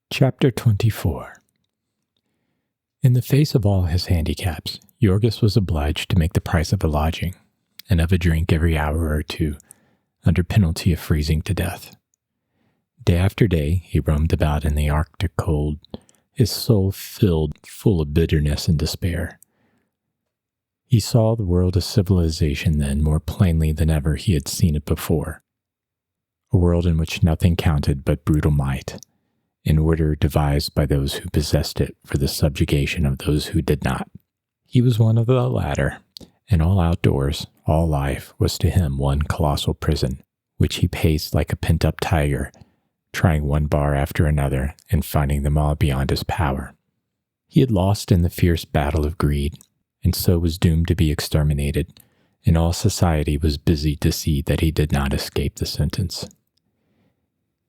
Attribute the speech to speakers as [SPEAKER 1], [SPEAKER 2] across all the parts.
[SPEAKER 1] Chapter 24. In the face of all his handicaps, Yorgis was obliged to make the price of a lodging, and of a drink every hour or two, under penalty of freezing to death. Day after day he roamed about in the Arctic cold, his soul filled full of bitterness and despair. He saw the world of civilization then more plainly than ever he had seen it before, a world in which nothing counted but brutal might, in order devised by those who possessed it for the subjugation of those who did not. He was one of the latter, and all outdoors, all life, was to him one colossal prison, which he paced like a pent-up tiger, trying one bar after another and finding them all beyond his power. He had lost in the fierce battle of greed, and so was doomed to be exterminated, and all society was busy to see that he did not escape the sentence.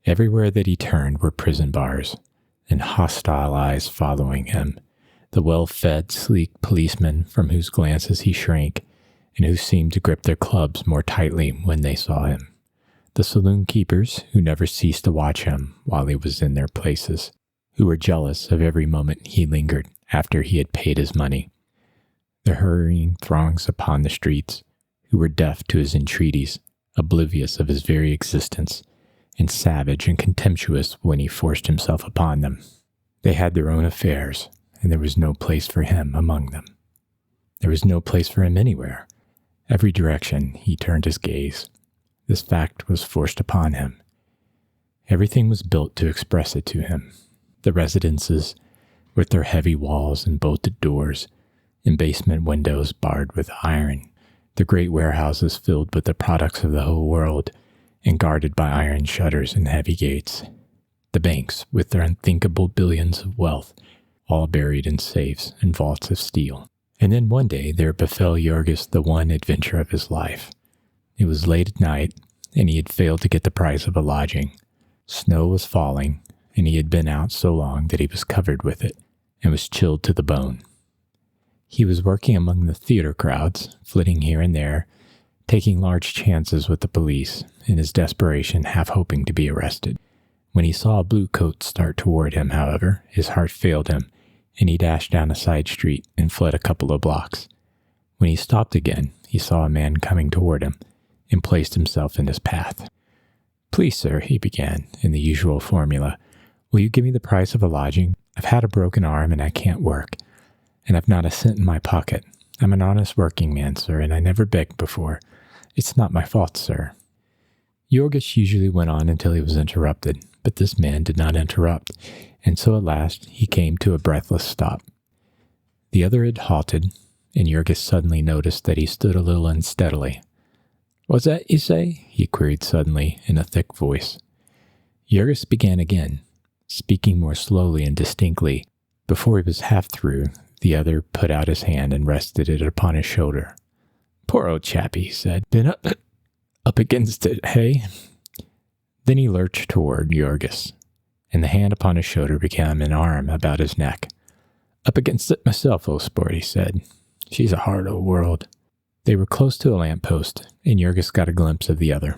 [SPEAKER 1] Everywhere that he turned were prison bars, and hostile eyes following him, the well-fed, sleek policemen from whose glances he shrank, and who seemed to grip their clubs more tightly when they saw him, the saloon keepers who never ceased to watch him while he was in their places, who were jealous of every moment he lingered after he had paid his money, the hurrying throngs upon the streets, who were deaf to his entreaties, oblivious of his very existence, and savage and contemptuous when he forced himself upon them. They had their own affairs, and there was no place for him among them. There was no place for him anywhere. Every direction he turned his gaze. This fact was forced upon him. Everything was built to express it to him. The residences, with their heavy walls and bolted doors, and basement windows barred with iron, the great warehouses filled with the products of the whole world, and guarded by iron shutters and heavy gates, the banks with their unthinkable billions of wealth, all buried in safes and vaults of steel. And then one day there befell Yorgis the one adventure of his life. It was late at night, and he had failed to get the price of a lodging. Snow was falling, and he had been out so long that he was covered with it, and was chilled to the bone. He was working among the theater crowds, flitting here and there, taking large chances with the police, in his desperation half hoping to be arrested. When he saw a blue coat start toward him, however, his heart failed him, and he dashed down a side street and fled a couple of blocks. When he stopped again, he saw a man coming toward him, and placed himself in his path. "Please, sir," he began, in the usual formula, "will you give me the price of a lodging? I've had a broken arm, and I can't work, and I've not a cent in my pocket. I'm an honest working man, sir, and I never begged before. It's not my fault, sir." Yorgis usually went on until he was interrupted, but this man did not interrupt, and so at last he came to a breathless stop. The other had halted, and Yorgis suddenly noticed that he stood a little unsteadily. "What's that you say?" he queried suddenly in a thick voice. Yorgis began again, speaking more slowly and distinctly. Before he was half through, the other put out his hand and rested it upon his shoulder. "Poor old chappie," he said. "Been up against it, hey?" Then he lurched toward Yorgis, and the hand upon his shoulder became an arm about his neck. "Up against it myself, old sport," he said. "She's a hard old world." They were close to a lamppost, and Yorgis got a glimpse of the other.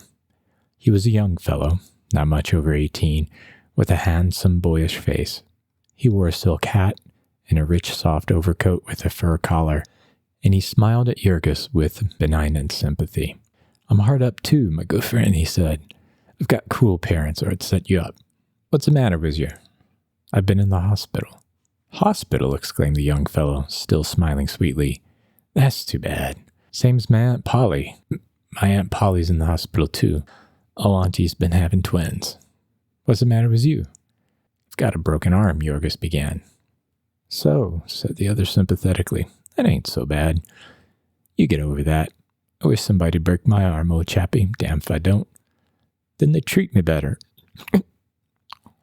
[SPEAKER 1] He was a young fellow, not much over 18, with a handsome, boyish face. He wore a silk hat and a rich, soft overcoat with a fur collar, and he smiled at Yorgis with benignant sympathy. "I'm hard up too, my good friend," he said. "I've got cruel parents, or I'd set you up. What's the matter with you?" "I've been in the hospital." "Hospital?" exclaimed the young fellow, still smiling sweetly. "That's too bad. Same as my Aunt Polly. My Aunt Polly's in the hospital too. All aunties been having twins." "What's the matter with you?" "I've got a broken arm," Yorgis began. "So," said the other sympathetically, "that ain't so bad. You get over that. I wish somebody'd break my arm, old chappie. Damn if I don't. Then they treat me better."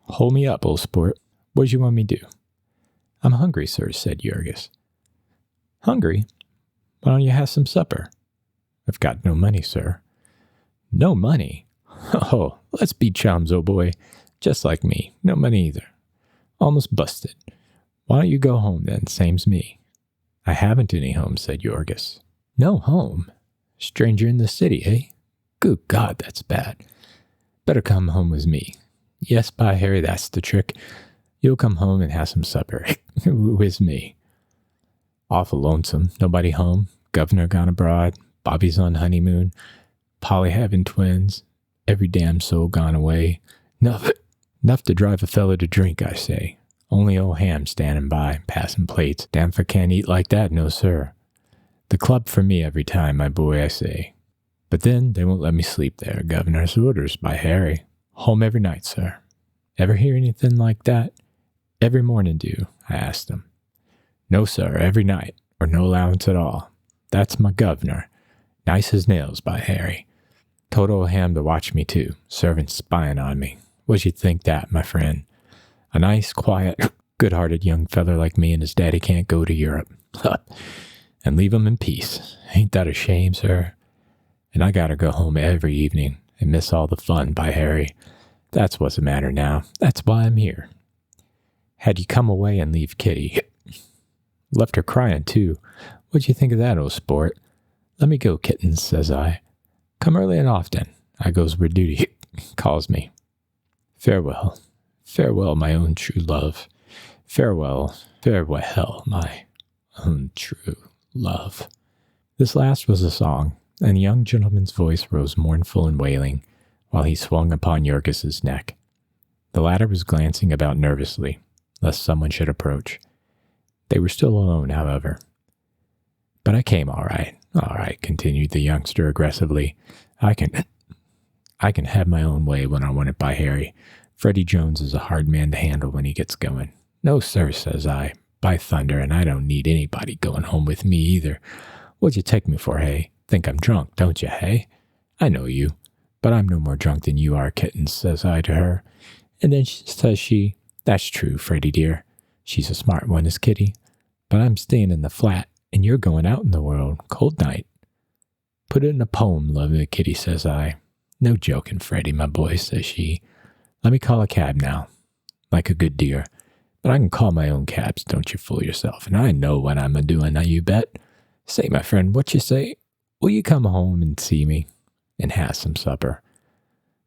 [SPEAKER 1] "Hold me up, old sport. What do you want me to do?" "I'm hungry, sir," said Yorgis. "Hungry? Why don't you have some supper?" "I've got no money, sir." "No money? Oh, let's be chums, old boy. Just like me. No money either. Almost busted. Why don't you go home then, same's me?" "I haven't any home," said Yorgis. "No home? Stranger in the city, eh? Good God, that's bad. Better come home with me. Yes, by Harry, that's the trick. You'll come home and have some supper with me. Awful lonesome. Nobody home. Governor gone abroad. Bobby's on honeymoon. Polly having twins. Every damn soul gone away. Enough to drive a fellow to drink, I say. Only old Ham standing by, passing plates. Damn if I can't eat like that, no sir. The club for me every time, my boy, I say. But then they won't let me sleep there. Governor's orders by Harry. Home every night, sir. Ever hear anything like that? Every morning do, I asked him. No, sir, every night, or no allowance at all. That's my governor. Nice as nails by Harry. Told old Ham to watch me too, servants spying on me. What'd you think that, my friend? A nice, quiet, good-hearted young feller like me and his daddy can't go to Europe. And leave him in peace. Ain't that a shame, sir? And I gotta go home every evening and miss all the fun by Harry. That's what's the matter now. That's why I'm here. Had you come away and leave Kitty? Left her crying, too. What'd you think of that, old sport? Let me go, kittens, says I. Come early and often. I goes where duty calls me. Farewell. Farewell, my own true love. Farewell, farewell, my own true love. This last was a song, and the young gentleman's voice rose mournful and wailing, while he swung upon Jurgis's neck. The latter was glancing about nervously, lest someone should approach. They were still alone, however. But I came all right, continued the youngster aggressively. I can have my own way when I want it by Harry. Freddie Jones is a hard man to handle when he gets going. No, sir, says I. By thunder, and I don't need anybody going home with me either. What'd you take me for, hey? Think I'm drunk, don't you, hey? I know you, but I'm no more drunk than you are, kittens, says I to her. And then says she, that's true, Freddie dear. She's a smart one, is Kitty. But I'm staying in the flat, and you're going out in the world. Cold night. Put it in a poem, lovely Kitty, says I. No joking, Freddie, my boy, says she. Let me call a cab now, like a good dear. But I can call my own cabs, don't you fool yourself, and I know what I'm a-doing, now you bet. Say, my friend, what you say? Will you come home and see me, and have some supper?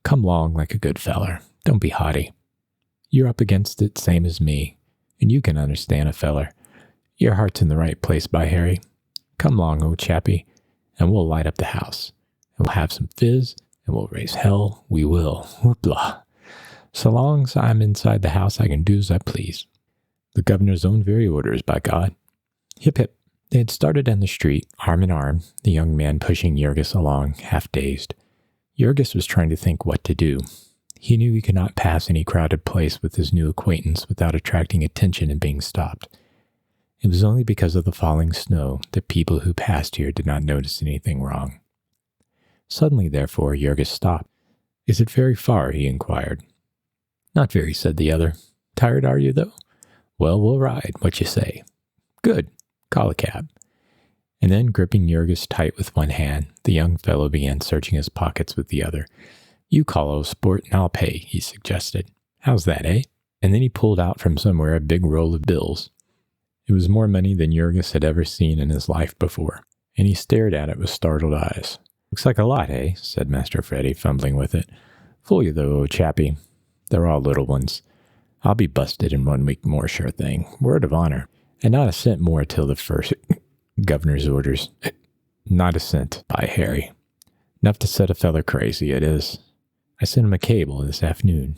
[SPEAKER 1] Come long like a good feller. Don't be haughty. You're up against it, same as me, and you can understand a feller. Your heart's in the right place by Harry. Come long, old chappie, and we'll light up the house, and we'll have some fizz, and we'll raise hell, we will. Whoopla. So long as I'm inside the house, I can do as I please. The governor's own very orders, by God. Hip hip. They had started down the street, arm in arm, the young man pushing Jurgis along, half-dazed. Jurgis was trying to think what to do. He knew he could not pass any crowded place with his new acquaintance without attracting attention and being stopped. It was only because of the falling snow that people who passed here did not notice anything wrong. Suddenly, therefore, Jurgis stopped. Is it very far? He inquired. Not very, said the other. Tired, are you, though? Well, we'll ride. What you say? Good. Call a cab. And then, gripping Jurgis tight with one hand, the young fellow began searching his pockets with the other. You call, old sport, and I'll pay, he suggested. How's that, eh? And then he pulled out from somewhere a big roll of bills. It was more money than Jurgis had ever seen in his life before, and he stared at it with startled eyes. Looks like a lot, eh? Said Master Freddie, fumbling with it. Fool you, though, old chappie. They're all little ones. I'll be busted in 1 week more, sure thing. Word of honor. And not a cent more till the first governor's orders. Not a cent, by Harry. Enough to set a feller crazy, it is. I sent him a cable this afternoon.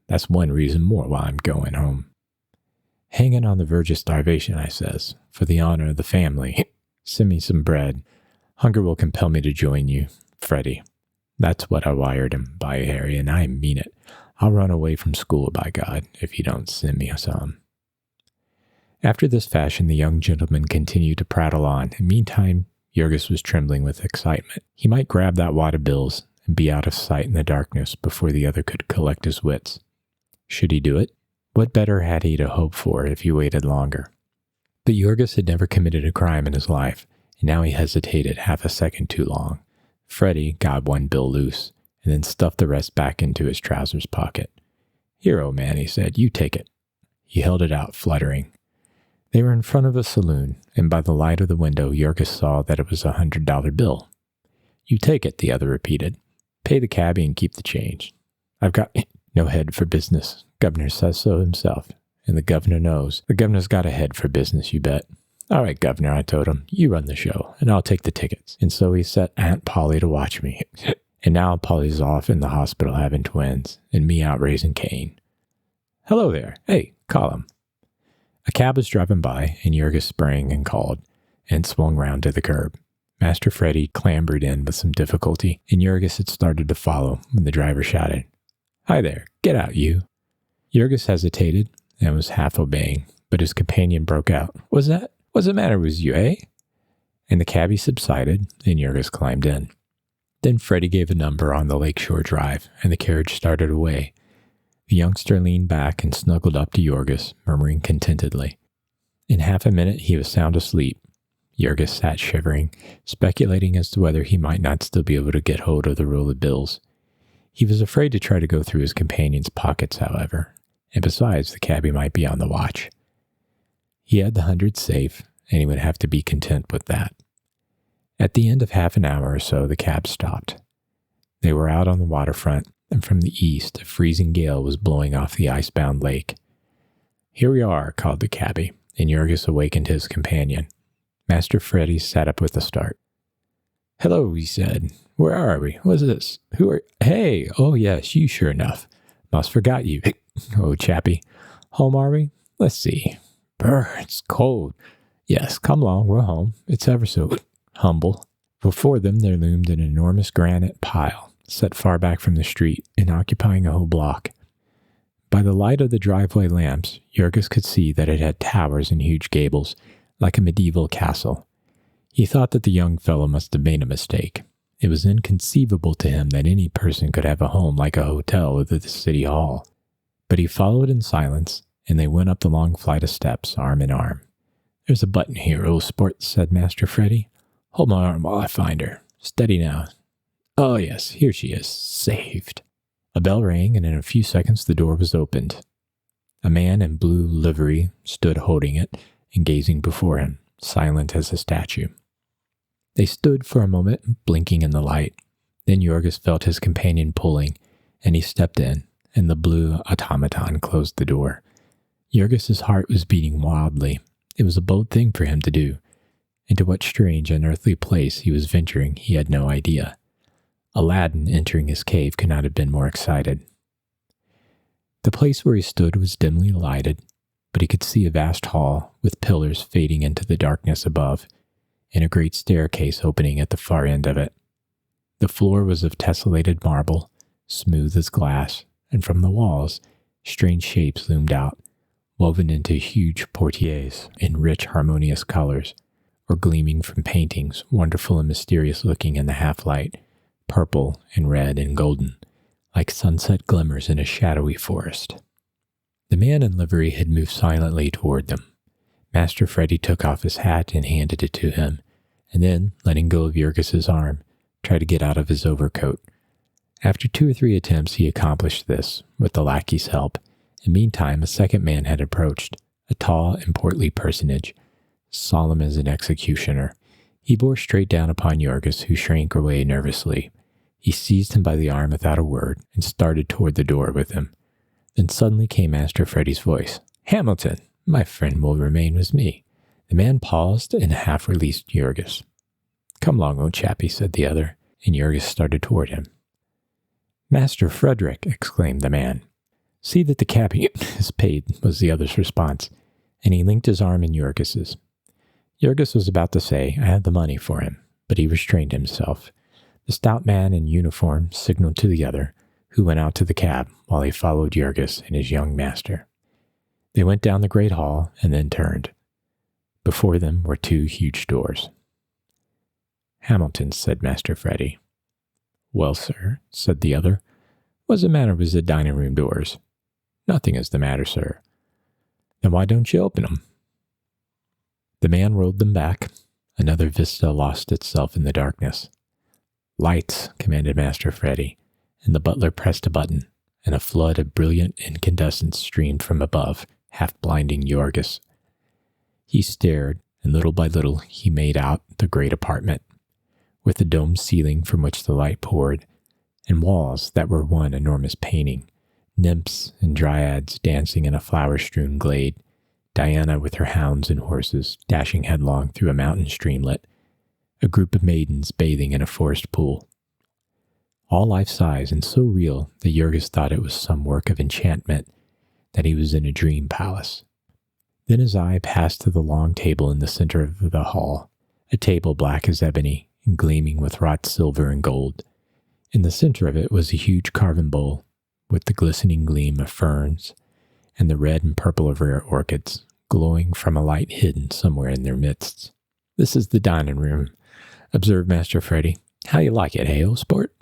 [SPEAKER 1] That's one reason more why I'm going home. Hanging on the verge of starvation, I says, for the honor of the family. Send me some bread. Hunger will compel me to join you, Freddie. That's what I wired him, by Harry, and I mean it. I'll run away from school, by God, if you don't send me some. After this fashion, the young gentleman continued to prattle on, and meantime, Jurgis was trembling with excitement. He might grab that wad of bills and be out of sight in the darkness before the other could collect his wits. Should he do it? What better had he to hope for if he waited longer? But Jurgis had never committed a crime in his life, and now he hesitated half a second too long. Freddie got one bill loose, and then stuffed the rest back into his trousers pocket. Here, old man, he said, you take it. He held it out, fluttering. They were in front of a saloon, and by the light of the window, Jurgis saw that it was a $100 bill. You take it, the other repeated. Pay the cabbie and keep the change. I've got no head for business. Governor says so himself, and the governor knows. The governor's got a head for business, you bet. All right, governor, I told him, you run the show, and I'll take the tickets. And so he set Aunt Polly to watch me. And now Polly's off in the hospital having twins, and me out raising Cain. Hello there. Hey, call him. A cab was driving by, and Jurgis sprang and called, and swung round to the curb. Master Freddy clambered in with some difficulty, and Jurgis had started to follow when the driver shouted, Hi there, get out, you. Jurgis hesitated and was half obeying, but his companion broke out, What's the matter with you, eh? And the cabbie subsided, and Jurgis climbed in. Then Freddy gave a number on the Lakeshore Drive, and the carriage started away. The youngster leaned back and snuggled up to Jurgis, murmuring contentedly. In half a minute he was sound asleep. Jurgis sat shivering, speculating as to whether he might not still be able to get hold of the roll of bills. He was afraid to try to go through his companion's pockets, however, and besides, the cabbie might be on the watch. He had the 100 safe, and he would have to be content with that. At the end of half an hour or so, the cab stopped. They were out on the waterfront, and from the east, a freezing gale was blowing off the icebound lake. Here we are, called the cabbie, and Jurgis awakened his companion. Master Freddy sat up with a start. Hello, he said. Where are we? What's this? Hey, oh yes, you sure enough. Most forgot you. Oh, chappie. Home are we? Let's see. Brr, it's cold. Yes, come along, we're home. It's ever so humble. Before them there loomed an enormous granite pile, set far back from the street and occupying a whole block. By the light of the driveway lamps, Jurgis could see that it had towers and huge gables, like a medieval castle. He thought that the young fellow must have made a mistake. It was inconceivable to him that any person could have a home like a hotel or the city hall. But he followed in silence, and they went up the long flight of steps, arm in arm. There's a button here, old sport, said Master Freddy. Hold my arm while I find her. Steady now. Oh yes, here she is. Saved. A bell rang, and in a few seconds the door was opened. A man in blue livery stood holding it and gazing before him, silent as a statue. They stood for a moment, blinking in the light. Then Jurgis felt his companion pulling, and he stepped in, and the blue automaton closed the door. Jurgis's heart was beating wildly. It was a bold thing for him to do. Into what strange, unearthly place he was venturing, he had no idea. Aladdin entering his cave could not have been more excited. The place where he stood was dimly lighted, but he could see a vast hall with pillars fading into the darkness above, and a great staircase opening at the far end of it. The floor was of tessellated marble, smooth as glass, and from the walls, strange shapes loomed out, woven into huge portieres in rich, harmonious colors, or gleaming from paintings, wonderful and mysterious looking in the half-light, purple and red and golden, like sunset glimmers in a shadowy forest. The man in livery had moved silently toward them. Master Freddy took off his hat and handed it to him, and then, letting go of Jurgis's arm, tried to get out of his overcoat. After 2 or 3 attempts, he accomplished this, with the lackey's help, and meantime a second man had approached, a tall and portly personage, solemn as an executioner. He bore straight down upon Jurgis, who shrank away nervously. He seized him by the arm without a word, and started toward the door with him. Then suddenly came Master Freddy's voice. Hamilton, my friend will remain with me. The man paused and half released Jurgis. Come along, old chappie, said the other, and Jurgis started toward him. Master Frederick, exclaimed the man. See that the cabbie is paid, was the other's response, and he linked his arm in Jurgis's. Jurgis was about to say, I have the money for him, but he restrained himself. The stout man in uniform signaled to the other, who went out to the cab while he followed Jurgis and his young master. They went down the great hall and then turned. Before them were 2 huge doors. Hamilton, said Master Freddy. Well, sir, said the other, what's the matter with the dining room doors? Nothing is the matter, sir. Then why don't you open them? The man rolled them back. Another vista lost itself in the darkness. Lights, commanded Master Freddy, and the butler pressed a button, and a flood of brilliant incandescence streamed from above, half blinding Jurgis. He stared, and little by little he made out the great apartment, with a domed ceiling from which the light poured, and walls that were one enormous painting, nymphs and dryads dancing in a flower-strewn glade, Diana with her hounds and horses dashing headlong through a mountain streamlet, a group of maidens bathing in a forest pool. All life-size and so real that Jurgis thought it was some work of enchantment, that he was in a dream palace. Then his eye passed to the long table in the center of the hall, a table black as ebony and gleaming with wrought silver and gold. In the center of it was a huge carven bowl with the glistening gleam of ferns and the red and purple of rare orchids glowing from a light hidden somewhere in their midst. "This is the dining room," observed Master Freddy. "How you like it, hey, old sport?"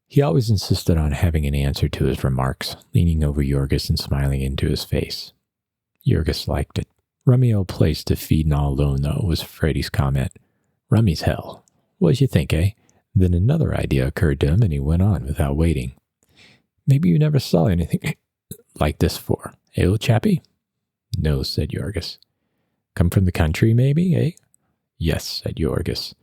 [SPEAKER 1] He always insisted on having an answer to his remarks, leaning over Jurgis and smiling into his face. Jurgis liked it. "Rummy old place to feed and all alone, though," was Freddy's comment. "Rummy's hell. What'd you think, eh?" Then another idea occurred to him, and he went on without waiting. "Maybe you never saw anything like this before, eh, old chappie?" "No," said Jurgis. "Come from the country, maybe, eh?" "Yes," said Jurgis.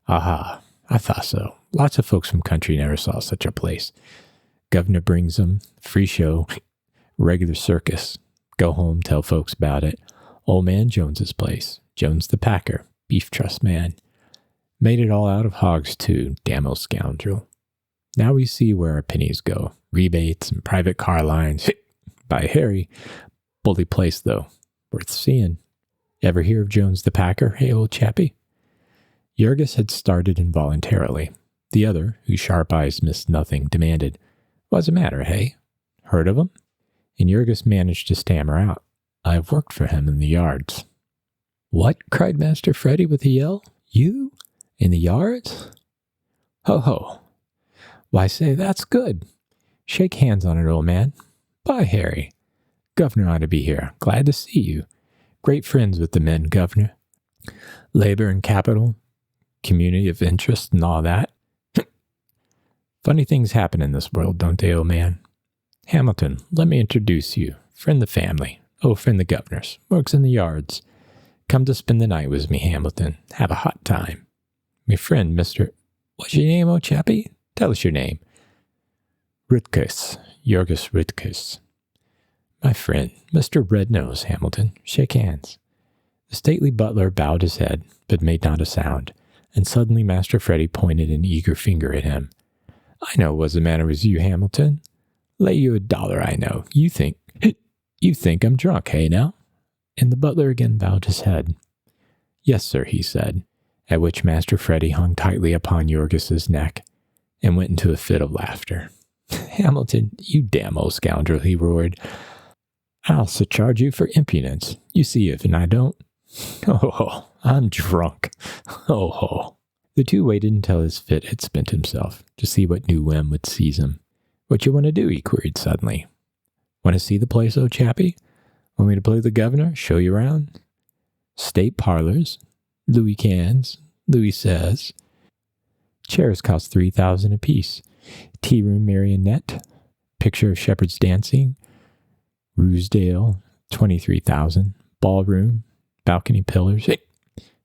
[SPEAKER 1] "Aha, I thought so. Lots of folks from country never saw such a place. Governor brings 'em, free show, regular circus. Go home, tell folks about it. Old man Jones's place. Jones the packer, beef trust man. Made it all out of hogs, too, damn old scoundrel. Now we see where our pennies go. Rebates and private car lines. By Harry, bully place, though. Worth seeing. Ever hear of Jones the packer, hey, old chappie?" Jurgis had started involuntarily. The other, whose sharp eyes missed nothing, demanded, "What's the matter, hey? Heard of him?" And Jurgis managed to stammer out, "I've worked for him in the yards." "What?" cried Master Freddy with a yell. "You? In the yards? Ho ho. Why, say, that's good. Shake hands on it, old man. Bye, Harry. Governor ought to be here. Glad to see you. Great friends with the men, Governor. Labor and capital, community of interest and all that. Funny things happen in this world, don't they, old man? Hamilton, let me introduce you. Friend the family. Oh, friend the governor's. Works in the yards. Come to spend the night with me, Hamilton. Have a hot time. Me friend, Mr. What's your name, old chappie? Tell us your name." "Rutkus. Jurgis Rutkus." "My friend, Mr. Rednose, Hamilton. Shake hands." The stately butler bowed his head, but made not a sound, and suddenly Master Freddy pointed an eager finger at him. "I know what's the matter with you, Hamilton. Lay you $1, I know. You think I'm drunk, hey now?" And the butler again bowed his head. "Yes, sir," he said, at which Master Freddy hung tightly upon Jurgis's neck and went into a fit of laughter. "Hamilton, you damn old scoundrel," he roared. "I'll surcharge you for impudence. You see if and I don't. Oh, I'm drunk. Oh." The two waited until his fit had spent himself to see what new whim would seize him. "What you want to do?" he queried suddenly. "Want to see the place, old chappie? Want me to play the governor? Show you around? State parlors. Louis cans. Louis says. Chairs cost $3,000 apiece. Tea room marionette. Picture of shepherds dancing. Rusedale, $23,000. Ballroom. Balcony pillars.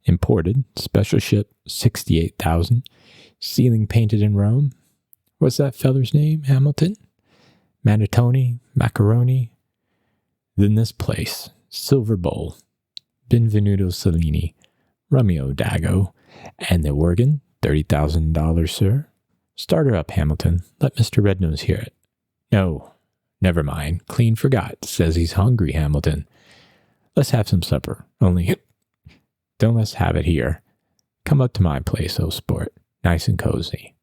[SPEAKER 1] Imported. Special ship, $68,000. Ceiling painted in Rome. What's that feller's name, Hamilton? Manatoni, Macaroni. Then this place. Silver Bowl. Benvenuto Cellini. Romeo Dago. And the organ, $30,000, sir. Start her up, Hamilton. Let Mr. Rednose hear it. No, never mind. Clean forgot. Says he's hungry, Hamilton. Let's have some supper. Only don't let's have it here. Come up to my place, oh sport. Nice and cozy.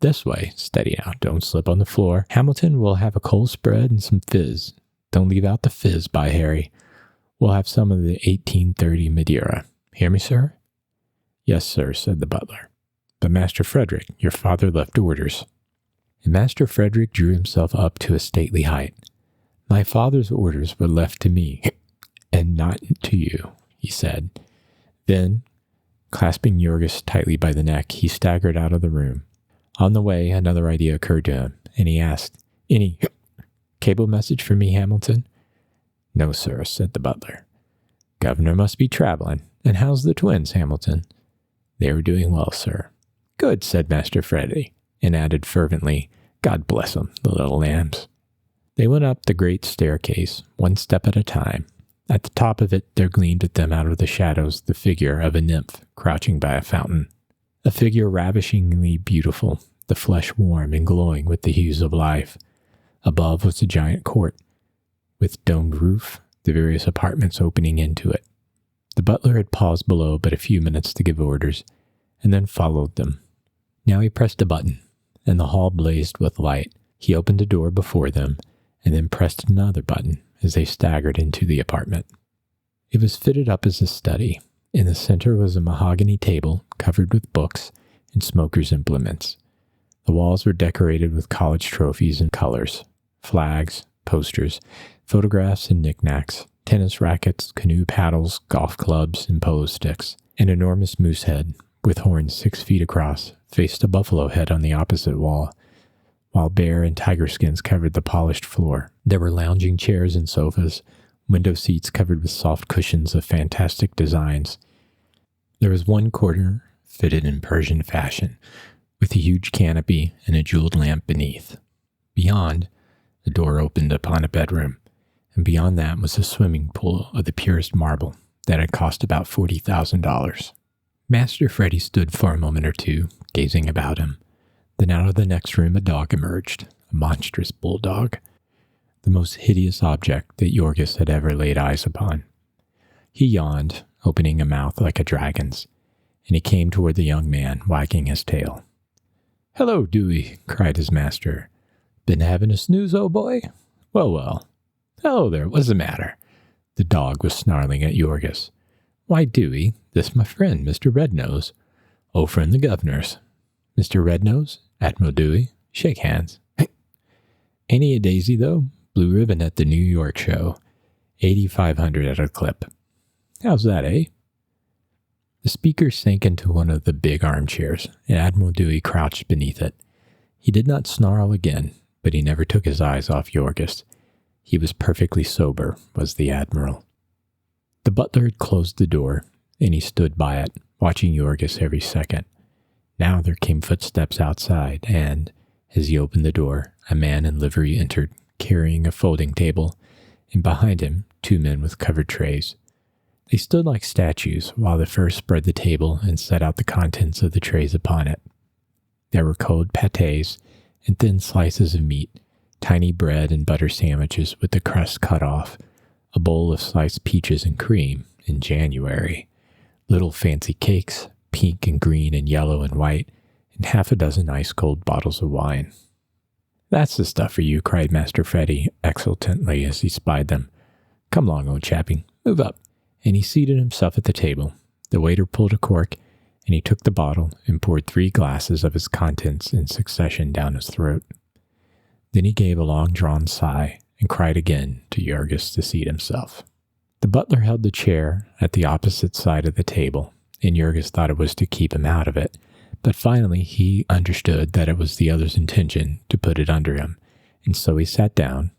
[SPEAKER 1] This way. Steady now. Don't slip on the floor. Hamilton, we'll have a cold spread and some fizz. Don't leave out the fizz, by Harry. We'll have some of the 1830 Madeira. Hear me, sir? Yes, sir, said the butler. But Master Frederick, your father left orders. And Master Frederick drew himself up to a stately height. My father's orders were left to me, and not to you, he said. Then, clasping Jurgis tightly by the neck, he staggered out of the room. On the way, another idea occurred to him, and he asked, Any cable message for me, Hamilton? No, sir, said the butler. Governor must be traveling. And how's the twins, Hamilton? They are doing well, sir. Good, said Master Freddy, and added fervently, God bless 'em, the little lambs. They went up the great staircase, one step at a time. At the top of it, there gleamed at them out of the shadows the figure of a nymph crouching by a fountain. A figure ravishingly beautiful, the flesh warm and glowing with the hues of life. Above was a giant court, with domed roof, the various apartments opening into it. The butler had paused below but a few minutes to give orders, and then followed them. Now he pressed a button, and the hall blazed with light. He opened a door before them, and then pressed another button as they staggered into the apartment. It was fitted up as a study. In the center was a mahogany table covered with books and smokers' implements. The walls were decorated with college trophies and colors, flags, posters, photographs and knickknacks, tennis rackets, canoe paddles, golf clubs, and polo sticks. An enormous moose head, with horns 6 feet across, faced a buffalo head on the opposite wall, while bear and tiger skins covered the polished floor. There were lounging chairs and sofas, window seats covered with soft cushions of fantastic designs. There was one corner fitted in Persian fashion, with a huge canopy and a jeweled lamp beneath. Beyond, the door opened upon a bedroom, and beyond that was a swimming pool of the purest marble that had cost about $40,000. Master Freddy stood for a moment or two, gazing about him. Then out of the next room a dog emerged, a monstrous bulldog, the most hideous object that Yorgis had ever laid eyes upon. He yawned, opening a mouth like a dragon's, and he came toward the young man, wagging his tail. "Hello, Dewey," cried his master. "Been having a snooze, old boy? Well, well. Hello there, what's the matter?" The dog was snarling at Yorgis. "Why, Dewey, this my friend, Mr. Rednose. Oh, friend the governor's. Mr. Rednose, Admiral Dewey, shake hands. Ain't he a daisy, though? Blue ribbon at the New York show. 8,500 at a clip. How's that, eh?" The speaker sank into one of the big armchairs, and Admiral Dewey crouched beneath it. He did not snarl again, but he never took his eyes off Yorgis. He was perfectly sober, was the Admiral. The butler had closed the door, and he stood by it, watching Yorgis every second. Now there came footsteps outside, and, as he opened the door, a man in livery entered, carrying a folding table, and behind him, 2 men with covered trays. They stood like statues, while the first spread the table and set out the contents of the trays upon it. There were cold pâtés and thin slices of meat, tiny bread and butter sandwiches with the crust cut off, a bowl of sliced peaches and cream in January, little fancy cakes, pink and green and yellow and white, and half a dozen ice-cold bottles of wine. "That's the stuff for you," cried Master Freddy exultantly as he spied them. "Come along, old chappie, move up." And he seated himself at the table. The waiter pulled a cork, and he took the bottle and poured 3 glasses of its contents in succession down his throat. Then he gave a long-drawn sigh and cried again to Yorgis to seat himself. The butler held the chair at the opposite side of the table, and Yorgis thought it was to keep him out of it, but finally he understood that it was the other's intention to put it under him, and so he sat down,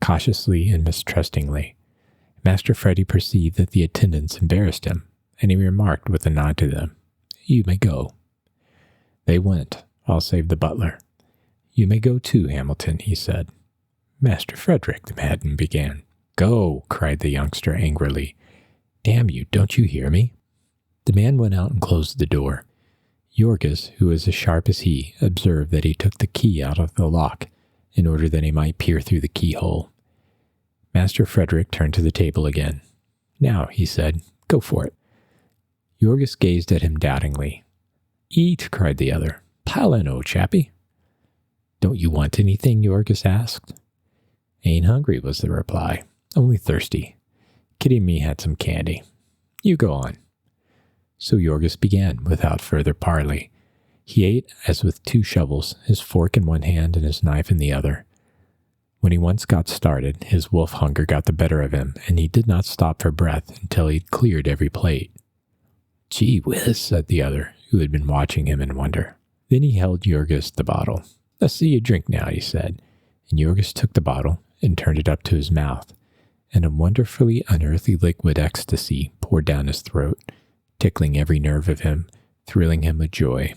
[SPEAKER 1] cautiously and mistrustingly. Master Freddy perceived that the attendants embarrassed him, and he remarked with a nod to them, "You may go." They went, all save the butler. "You may go too, Hamilton," he said. "Master Frederick," the madman began. "Go," cried the youngster angrily. "Damn you, don't you hear me?" The man went out and closed the door. Yorgis, who was as sharp as he, observed that he took the key out of the lock in order that he might peer through the keyhole. Master Frederick turned to the table again. "Now," he said, "go for it." Yorgis gazed at him doubtingly. "Eat," cried the other. "Pile in, old chappie." "Don't you want anything?" Yorgis asked. "Ain't hungry," was the reply. "Only thirsty. Kitty and me had some candy. You go on." So Yorgis began, without further parley. He ate as with 2 shovels, his fork in one hand and his knife in the other. When he once got started, his wolf hunger got the better of him, and he did not stop for breath until he'd cleared every plate. "Gee whiz," said the other, who had been watching him in wonder. Then he held Yorgis the bottle. "Let's see you drink now," he said, and Yorgis took the bottle and turned it up to his mouth, and a wonderfully unearthly liquid ecstasy poured down his throat, tickling every nerve of him, thrilling him with joy.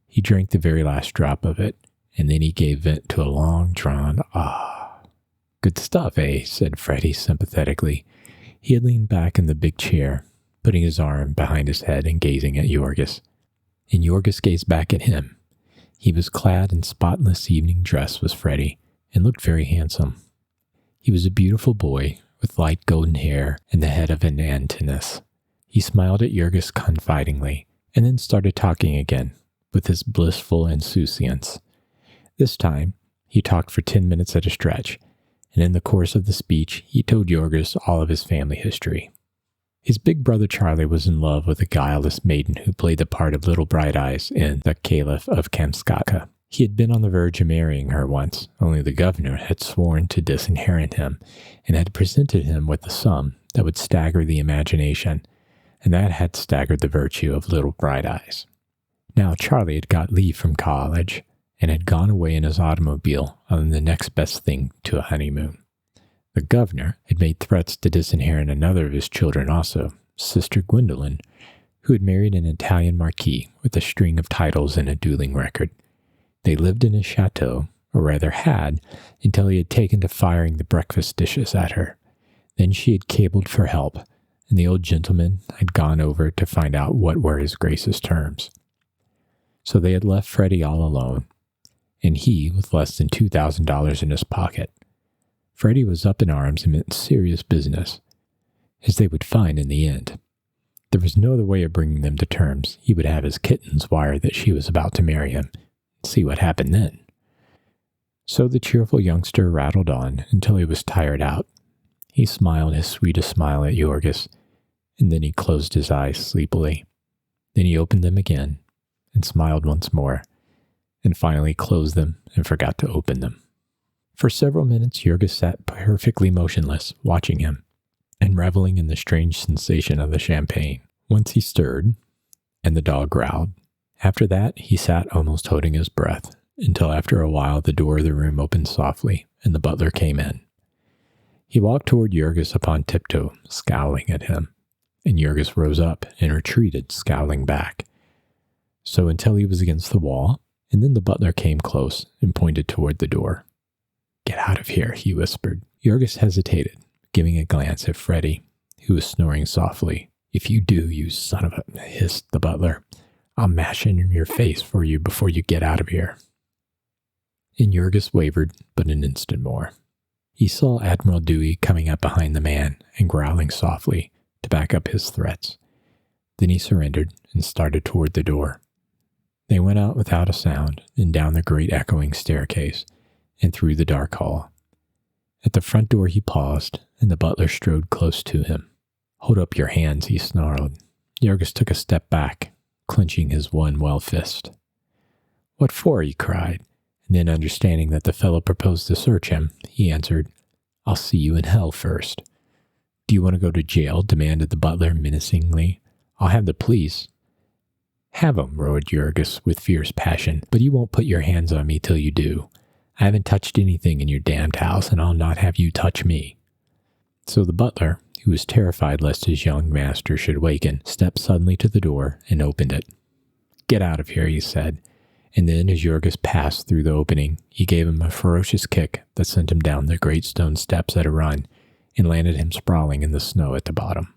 [SPEAKER 1] He drank the very last drop of it, and then he gave vent to a long-drawn ah. Good stuff, eh? Said Freddie sympathetically. He had leaned back in the big chair, putting his arm behind his head and gazing at Yorgos. And Yorgos gazed back at him. He was clad in spotless evening dress, was Freddie, and looked very handsome. He was a beautiful boy with light golden hair and the head of an Antinous. He smiled at Yorgos confidingly, and then started talking again, with his blissful insouciance. This time, he talked for 10 minutes at a stretch, and in the course of the speech, he told Yorgos all of his family history. His big brother Charlie was in love with a guileless maiden who played the part of Little Bright Eyes in The Caliph of Kamskatka. He had been on the verge of marrying her once, only the governor had sworn to disinherit him and had presented him with a sum that would stagger the imagination, and that had staggered the virtue of Little Bright Eyes. Now Charlie had got leave from college and had gone away in his automobile on the next best thing to a honeymoon. The governor had made threats to disinherit another of his children also, Sister Gwendolyn, who had married an Italian marquis with a string of titles and a dueling record. They lived in his chateau, or rather had, until he had taken to firing the breakfast dishes at her. Then she had cabled for help, and the old gentleman had gone over to find out what were his grace's terms. So they had left Freddie all alone, and he with less than $2,000 in his pocket. Freddie was up in arms and meant serious business, as they would find in the end. There was no other way of bringing them to terms. He would have his kittens wire that she was about to marry him. See what happened then. So the cheerful youngster rattled on until he was tired out. He smiled his sweetest smile at Yorgos, and then he closed his eyes sleepily. Then he opened them again and smiled once more, and finally closed them and forgot to open them. For several minutes, Yorgos sat perfectly motionless, watching him, and reveling in the strange sensation of the champagne. Once he stirred, and the dog growled. After that, he sat almost holding his breath, until after a while the door of the room opened softly, and the butler came in. He walked toward Yorgos upon tiptoe, scowling at him, and Yorgos rose up and retreated, scowling back. So until he was against the wall, and then the butler came close and pointed toward the door. "Get out of here," he whispered. Yorgos hesitated, giving a glance at Freddie, who was snoring softly. "If you do, you son of a," hissed the butler, "I'll mash in your face for you before you get out of here." And Yorgos wavered but an instant more. He saw Admiral Dewey coming up behind the man and growling softly to back up his threats. Then he surrendered and started toward the door. They went out without a sound and down the great echoing staircase and through the dark hall. At the front door he paused, and the butler strode close to him. "Hold up your hands," he snarled. Yorgos took a step back, clenching his one well fist. "What for?" he cried, and then understanding that the fellow proposed to search him, he answered, "I'll see you in hell first." "Do you want to go to jail?" demanded the butler menacingly. "I'll have the police." "Have 'em," roared Yorgos with fierce passion, "but you won't put your hands on me till you do. I haven't touched anything in your damned house, and I'll not have you touch me." So the butler, who was terrified lest his young master should waken, stepped suddenly to the door and opened it. "Get out of here," he said, and then as Yorgos passed through the opening, he gave him a ferocious kick that sent him down the great stone steps at a run and landed him sprawling in the snow at the bottom.